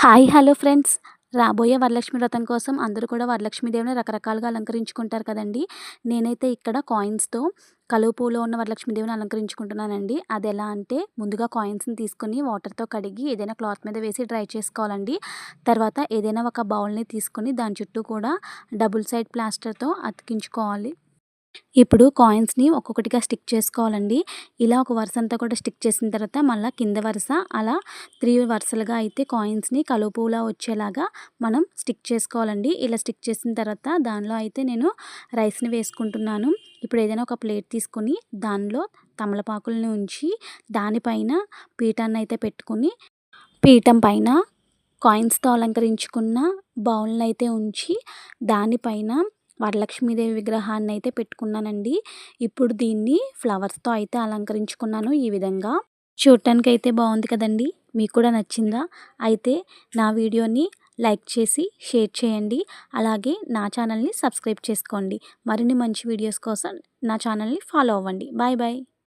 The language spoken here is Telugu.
Hi hello friends. రాబోయే వరలక్ష్మి వ్రతం కోసం అందరూ కూడా వరలక్ష్మీదేవిని రకరకాలుగా అలంకరించుకుంటారు కదండి. నేనైతే ఇక్కడ కాయిన్స్తో కలువ పూలో ఉన్న వరలక్ష్మీదేవిని అలంకరించుకుంటున్నానండి. అది ఎలా అంటే ముందుగా కాయిన్స్ని తీసుకొని వాటర్తో కడిగి ఏదైనా క్లాత్ మీద వేసి డ్రై చేసుకోవాలండి. తర్వాత ఏదైనా ఒక బౌల్ని తీసుకొని దాని చుట్టూ కూడా డబుల్ సైడ్ ప్లాస్టర్తో అతికించుకోవాలి. ఇప్పుడు కాయిన్స్ని ఒక్కొక్కటిగా స్టిక్ చేసుకోవాలండి. ఇలా ఒక వరుస అంతా కూడా స్టిక్ చేసిన తర్వాత మళ్ళీ కింద వరుస అలా 3 వరుసలుగా అయితే కాయిన్స్ని కలువ పువ్వులా వచ్చేలాగా మనం స్టిక్ చేసుకోవాలండి. ఇలా స్టిక్ చేసిన తర్వాత దానిలో అయితే నేను రైస్ని వేసుకుంటున్నాను. ఇప్పుడు ఏదైనా ఒక ప్లేట్ తీసుకొని దానిలో తమలపాకుల్ని ఉంచి దానిపైన పీఠాన్ని అయితే పెట్టుకొని పీఠం పైన కాయిన్స్తో అలంకరించుకున్న బౌల్ని అయితే ఉంచి దానిపైన వరలక్ష్మీదేవి విగ్రహాన్ని అయితే పెట్టుకున్నానండి. ఇప్పుడు దీన్ని ఫ్లవర్స్తో అయితే అలంకరించుకున్నాను. ఈ విధంగా చూడటానికి అయితే బాగుంది కదండి. మీకు కూడా నచ్చిందా? అయితే నా వీడియోని లైక్ చేసి షేర్ చేయండి. అలాగే నా ఛానల్ని సబ్స్క్రైబ్ చేసుకోండి. మరిన్ని మంచి వీడియోస్ కోసం నా ఛానల్ని ఫాలో అవ్వండి. Bye bye.